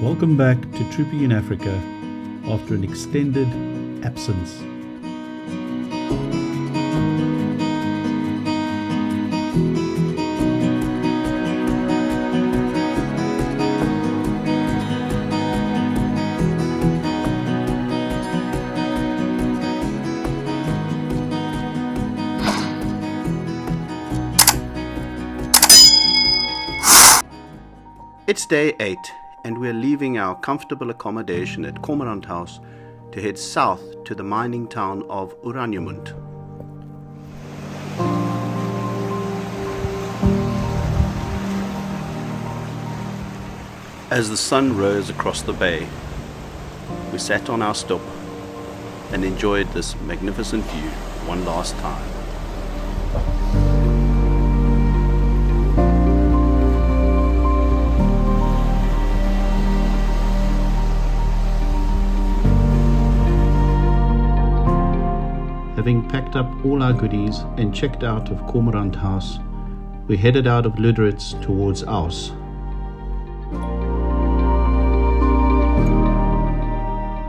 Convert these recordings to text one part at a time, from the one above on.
Welcome back to Troopy in Africa after an extended absence. It's day 8 and we're leaving our comfortable accommodation at Cormorant House to head south to the mining town of Oranjemund. As the sun rose across the bay, we sat on our stoep and enjoyed this magnificent view one last time. Having packed up all our goodies and checked out of Cormorant House, we headed out of Luderitz towards Aus.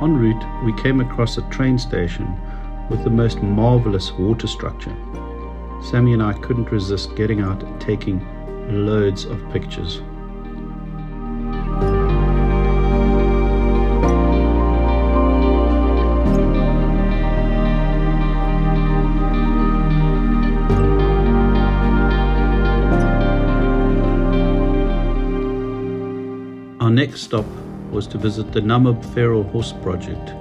En route, we came across a train station with the most marvelous water structure. Sammy and I couldn't resist getting out and taking loads of pictures. Our next stop was to visit the Namib Feral Horse Project.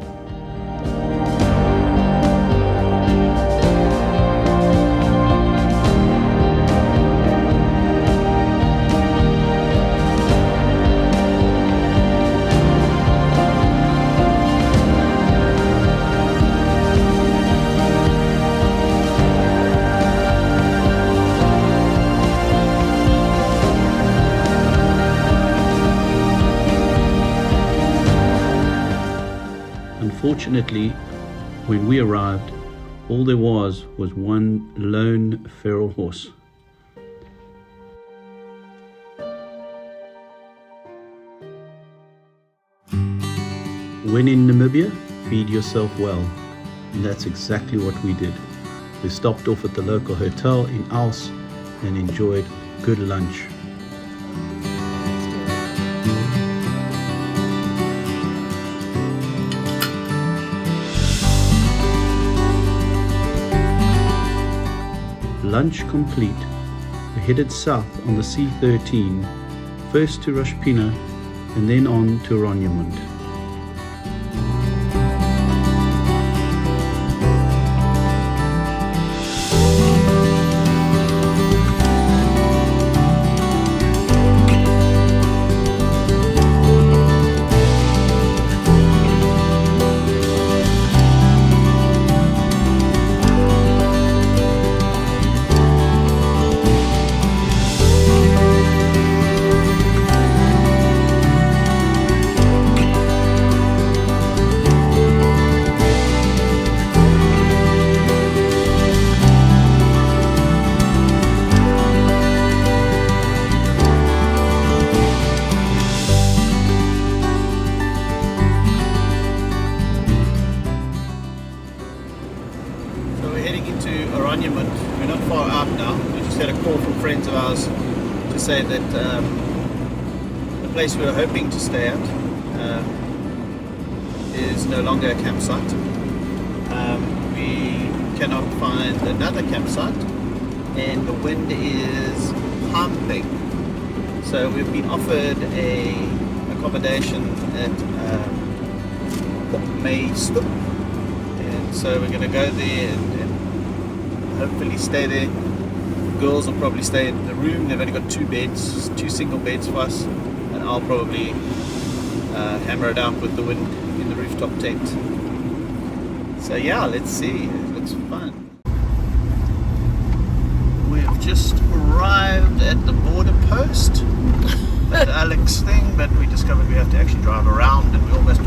Unfortunately, when we arrived, all there was one lone feral horse. When in Namibia, feed yourself well, and that's exactly what we did. We stopped off at the local hotel in Aus and enjoyed good lunch. Lunch complete, we headed south on the C13, first to Rushpina and then on to Oranjemund. We're not far out now. We just had a call from friends of ours to say that the place we were hoping to stay at is no longer a campsite. We cannot find another campsite and the wind is pumping. So we've been offered a accommodation at May Stoep, and so we're going to go there and hopefully stay there. The girls will probably stay in the room. They've only got 2 beds, 2 single beds for us, and I'll probably hammer it out with the wind in the rooftop tent. So yeah, let's see. It looks fun. We've just arrived at the border post. That Alex thing, but we discovered we have to actually drive around and we almost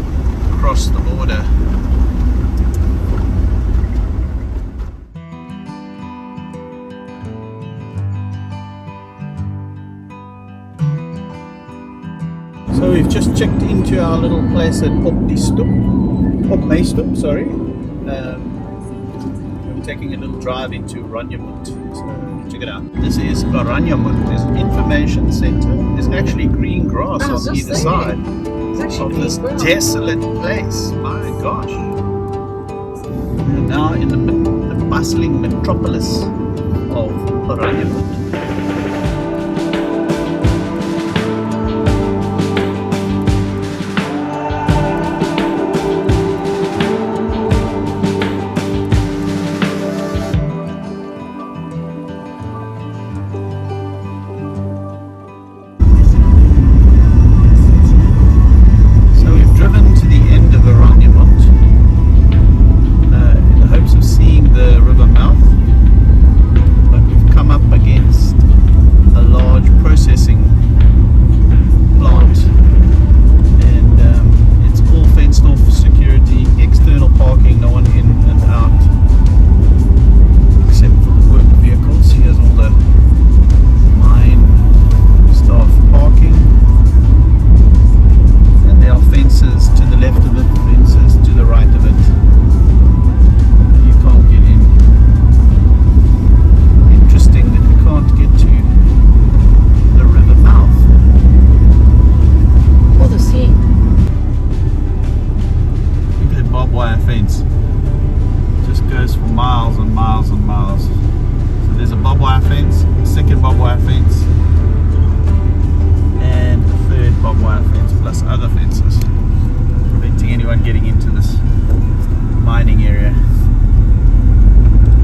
crossed the border. So we've just checked into our little place at Opmeestoep, sorry. We're taking a little drive into Oranjemund. So check it out. This is Oranjemund. There's an information center. There's actually green grass on either side of this desolate place. My gosh. We're now in the bustling metropolis of Oranjemund. Getting into this mining area.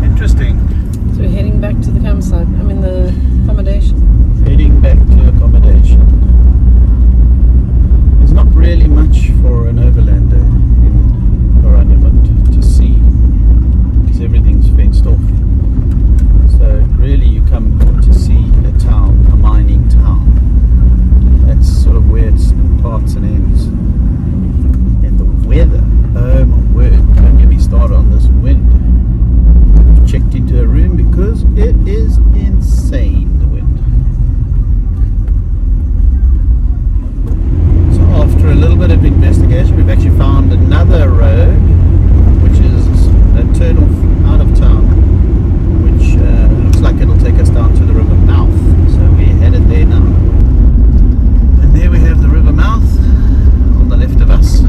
Interesting. So we're heading back to the campsite. I'm in the accommodation. Heading back to accommodation. There's not really much for an overlander in Oranjemund to see because everything's fenced off. So really you come to see a town, a mining town. That's sort of where it starts and ends. Weather, oh my word, don't get me started on this wind. I've checked into a room because it is insane, the wind. So after a little bit of investigation, we've actually found another road which is a turn off out of town, which looks like it'll take us down to the river mouth. So we're headed there now. And there we have the river mouth on the left of us.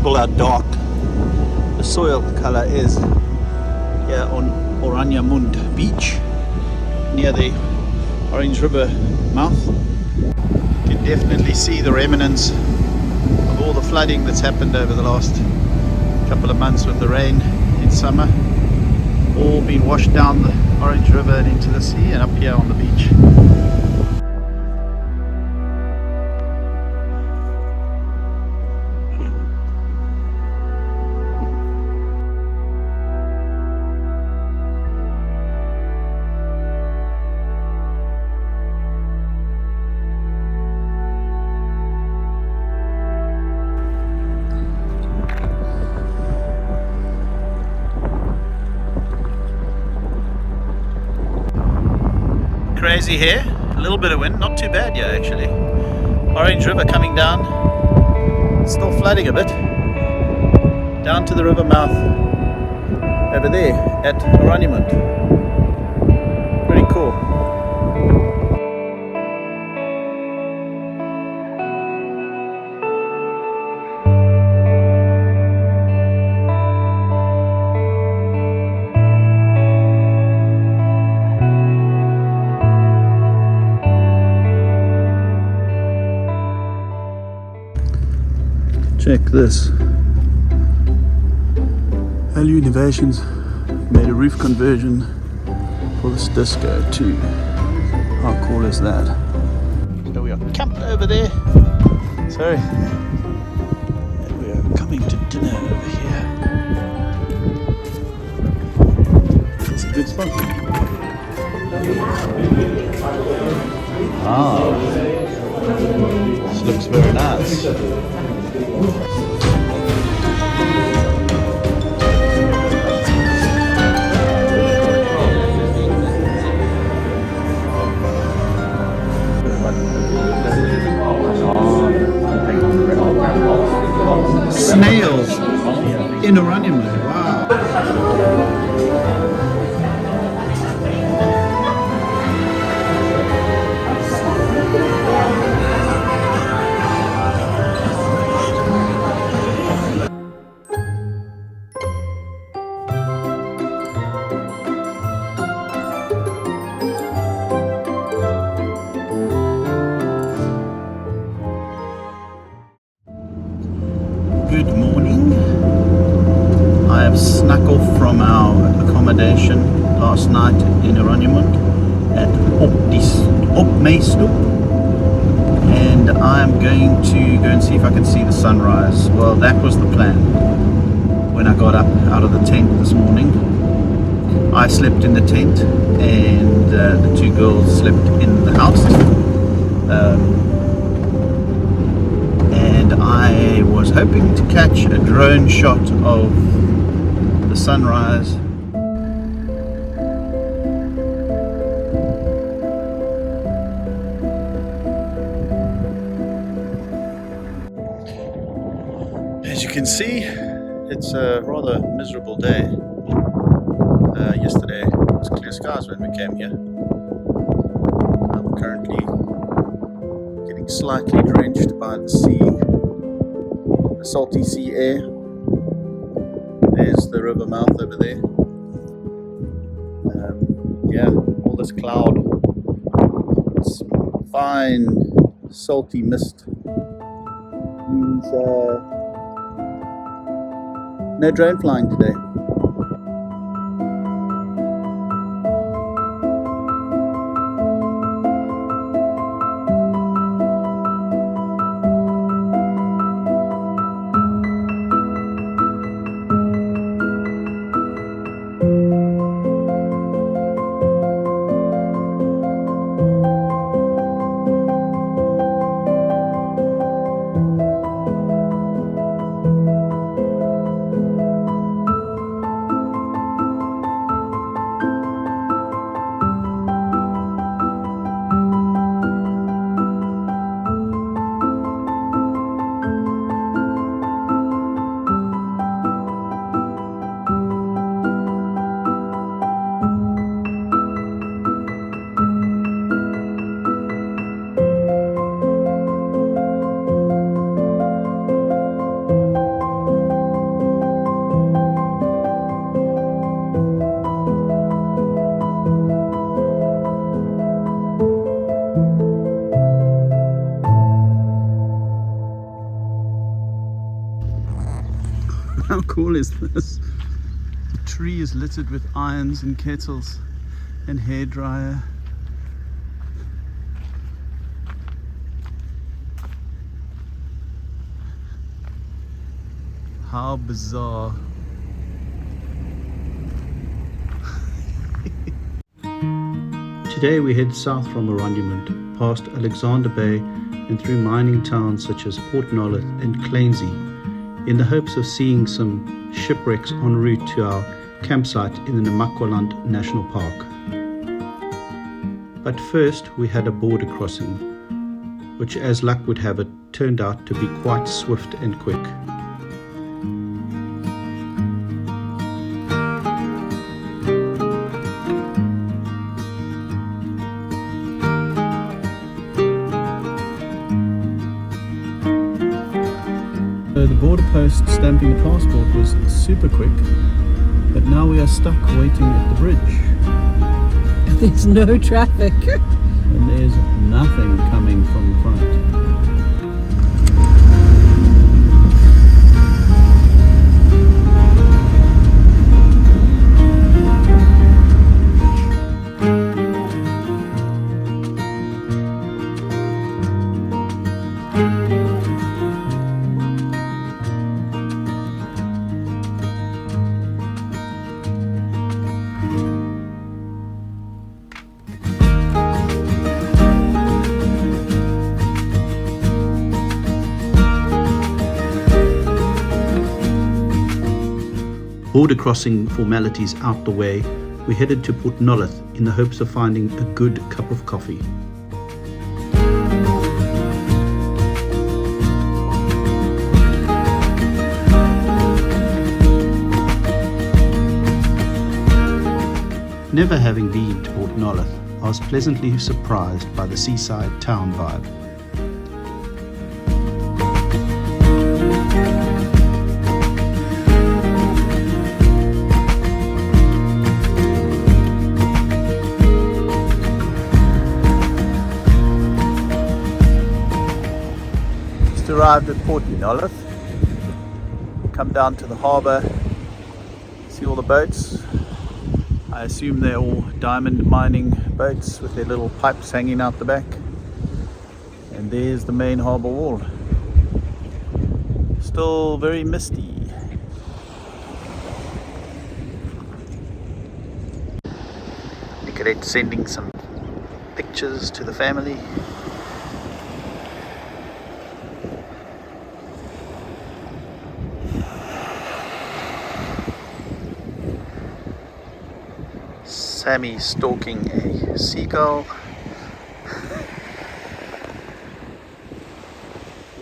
How dark the soil color is here on Oranjemund beach near the Orange River mouth. You can definitely see the remnants of all the flooding that's happened over the last couple of months with the rain in summer. All been washed down the Orange River and into the sea and up here on the beach. Crazy here, a little bit of wind, not too bad yeah actually. Orange River coming down, still flooding a bit. Down to the river mouth over there at Oranjemund. Pretty cool. Check this. Value Innovations made a roof conversion for this disco too. How cool is that? So we are camped over there. Sorry. And we are coming to dinner over here. It's a good spot. Ah. So looks very nice. Snails in Oranjemund. Wow. Good morning. I have snuck off from our accommodation last night in Oranjemund at Opmeestoep, and I'm going to go and see if I can see the sunrise. Well, that was the plan when I got up out of the tent this morning. I slept in the tent and the two girls slept in the house. And I was hoping to catch a drone shot of the sunrise. As you can see, it's a rather miserable day. Yesterday it was clear skies when we came here. I'm currently getting slightly drenched by the sea, the salty sea air. There's the river mouth over there. Yeah, all this cloud. It's fine, salty mist. Means no drone flying today. How cool is this? The tree is littered with irons and kettles and hairdryer. How bizarre. Today we head south from Oranjemund, past Alexander Bay and through mining towns such as Port Nolloth and Kleinsie, in the hopes of seeing some shipwrecks en route to our campsite in the Namaqua National Park. But first we had a border crossing, which as luck would have it turned out to be quite swift and quick. The border post stamping the passport was super quick, but now we are stuck waiting at the bridge. There's no traffic. And there's nothing coming from the front. border crossing formalities out the way, we headed to Port Nolloth in the hopes of finding a good cup of coffee. Never having been to Port Nolloth, I was pleasantly surprised by the seaside town vibe. Just arrived at Port Nolloth. Come down to the harbour, see all the boats. I assume they're all diamond mining boats with their little pipes hanging out the back. And there's the main harbour wall. Still very misty. Nicolette sending some pictures to the family. Sammy stalking a seagull,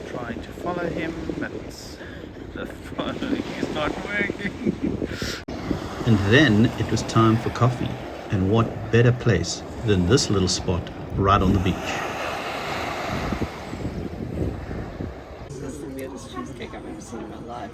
trying to follow him, but the following is not working. And then it was time for coffee, and what better place than this little spot right on the beach. This is the weirdest cheesecake I've ever seen in my life.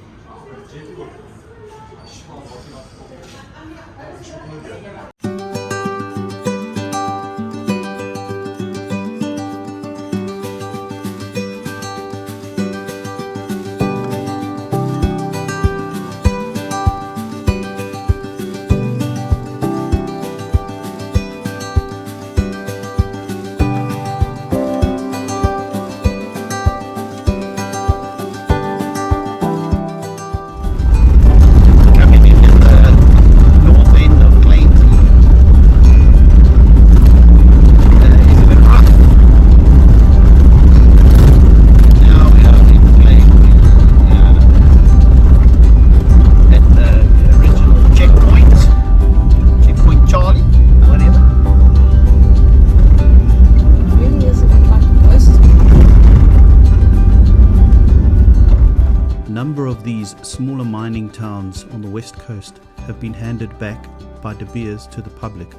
These smaller mining towns on the west coast have been handed back by De Beers to the public,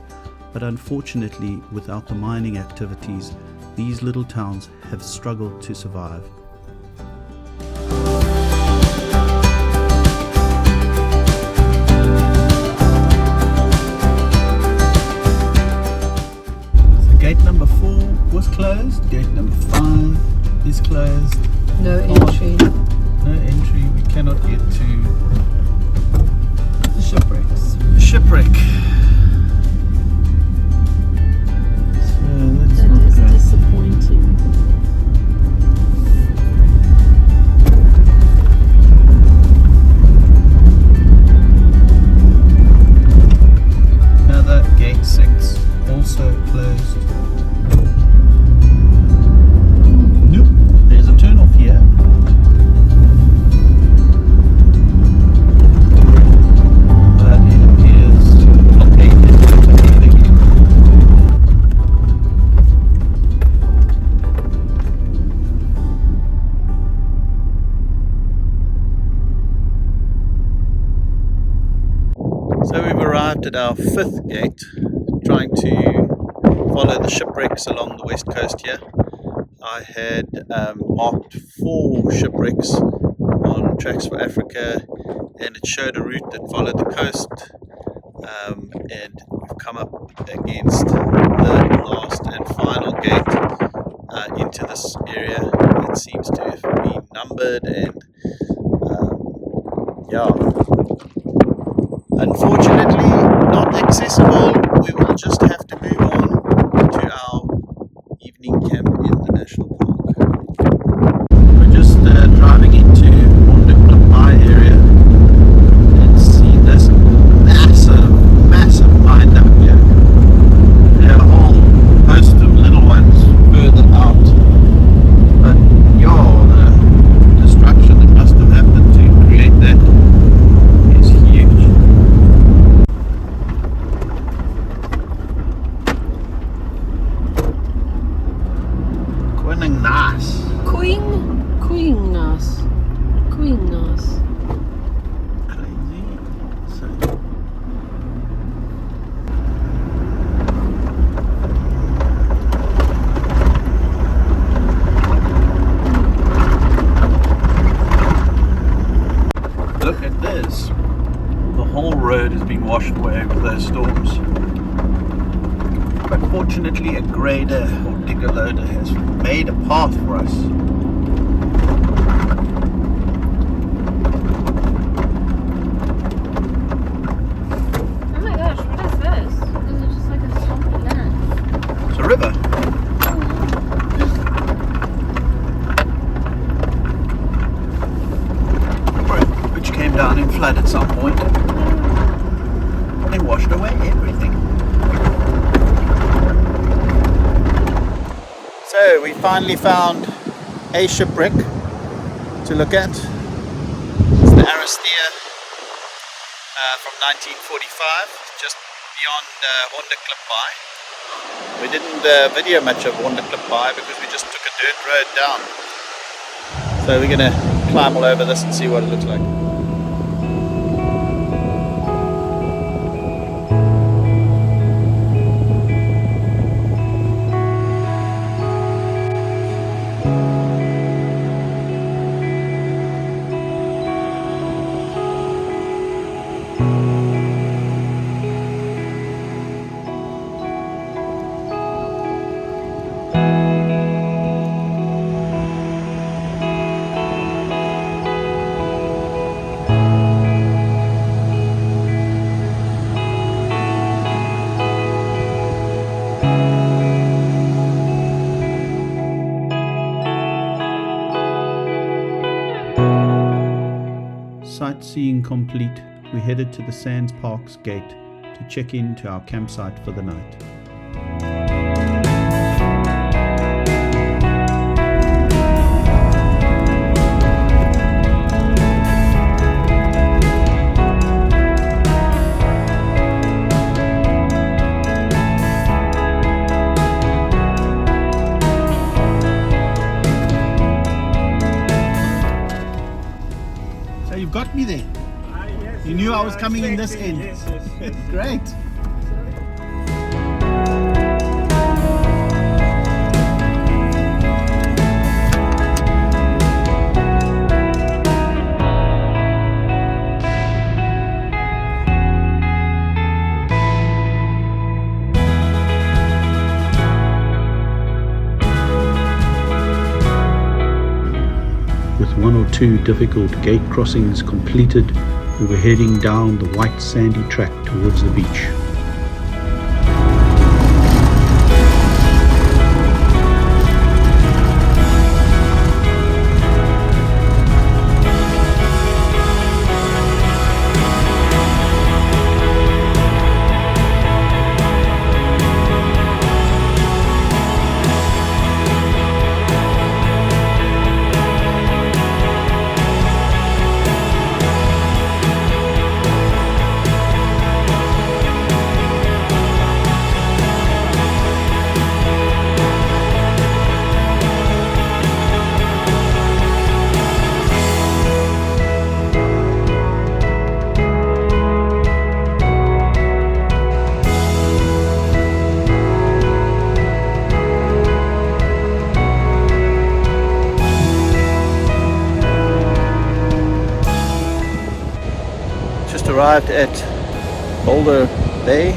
but unfortunately without the mining activities, these little towns have struggled to survive. So gate number 4 was closed, gate number 5 is closed. No entry. No entry, we cannot get to The shipwrecks. the shipwreck. So that's That not is good. disappointing. Another gate 6 also closed. Nope, there's a turn off here. So we've arrived at our 5th gate, trying to follow the shipwrecks along the west coast here. I had marked 4 shipwrecks on Tracks for Africa, and it showed a route that followed the coast, and we've come up against the last and final gate into this area. It seems to have been numbered, and yeah, unfortunately not accessible. We will just have to move on to our evening camp in the national park. We're just driving into my area and see this massive mine down here. There are a whole host of little ones further out, but the destruction that must have happened to create that is huge. Nas. Queennas. Crazy. So. Look at this. The whole road has been washed away with those storms. But fortunately a grader or digger loader has made a path for us. Oh my gosh, what is this? Is it just like a swampy land? It's a river. Which came down in flood at some point. And it washed away everything. So we finally found a shipwreck to look at. It's the Aristea from 1945, just beyond Honda Bay. We didn't video much of Honda Bay because we just took a dirt road down. So we're going to climb all over this and see what it looks like. Sightseeing complete, we headed to the Sands Park's gate to check into our campsite for the night. So you've got me there. Yes, You knew I was coming in this end. Yes. Great. With one or two difficult gate crossings completed, we were heading down the white sandy track towards the beach. Arrived at Boulder Bay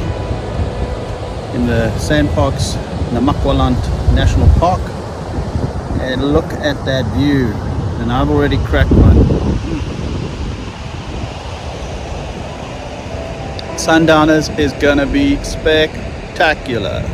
in the Sandparks Namaqua National Park, and look at that view. And I've already cracked one. Sundowners is gonna be spectacular.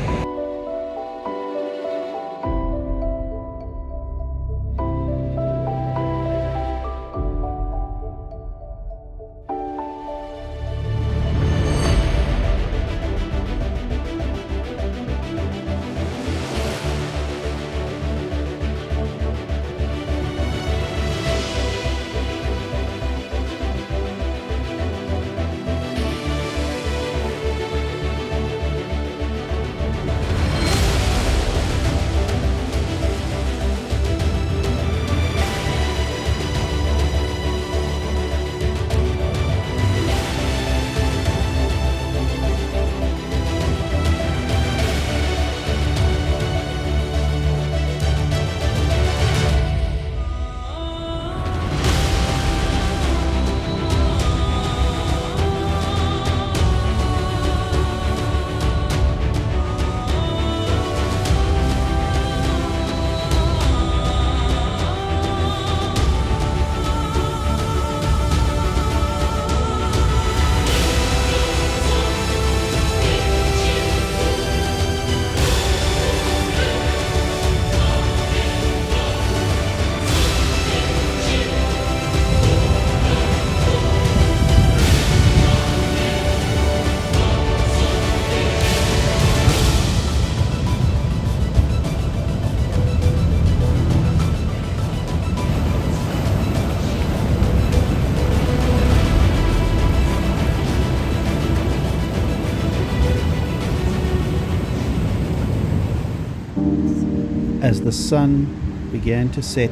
As the sun began to set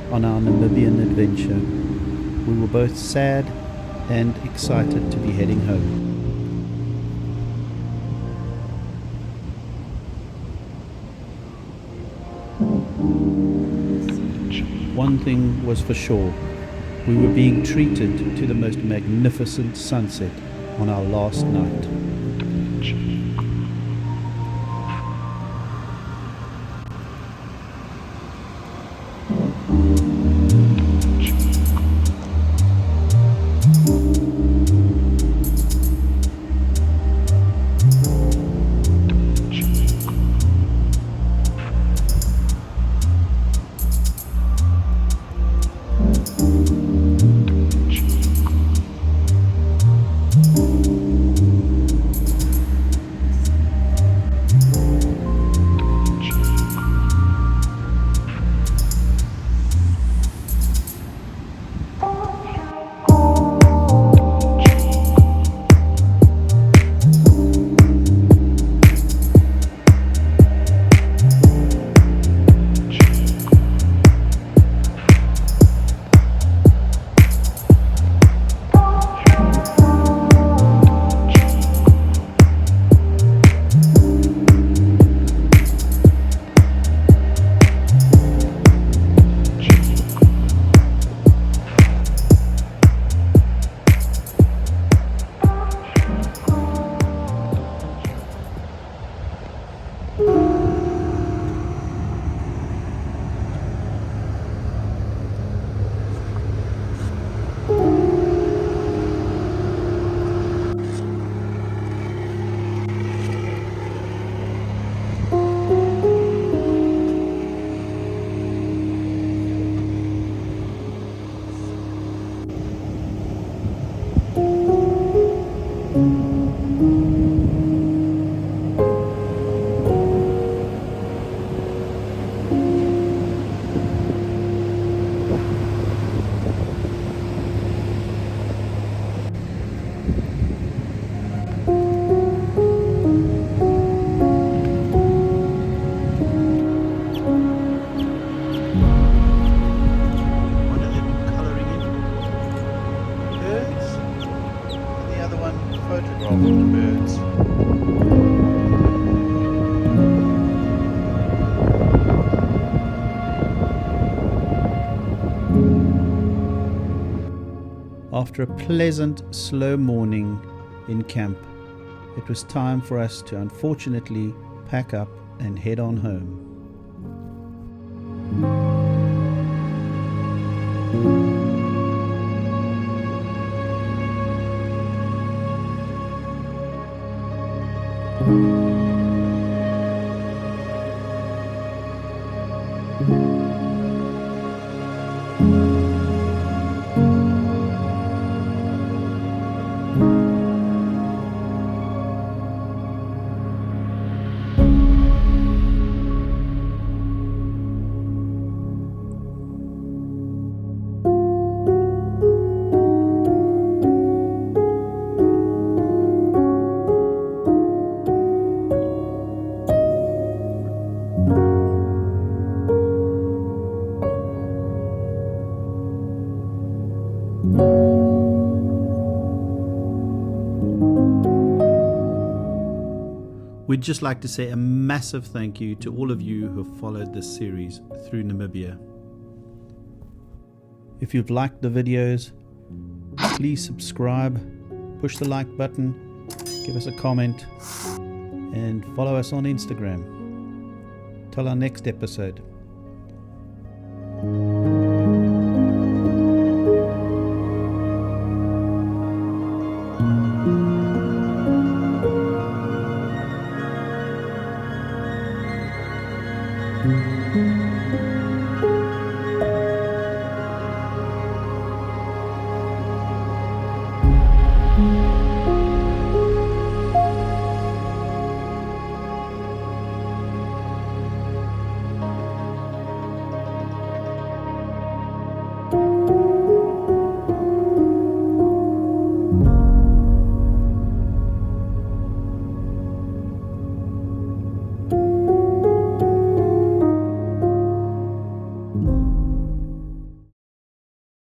on our Namibian adventure, we were both sad and excited to be heading home. One thing was for sure, we were being treated to the most magnificent sunset on our last night. After a pleasant, slow morning in camp, it was time for us to unfortunately pack up and head on home. We'd just like to say a massive thank you to all of you who have followed this series through Namibia. If you've liked the videos, please subscribe, push the like button, give us a comment, and follow us on Instagram. Till our next episode.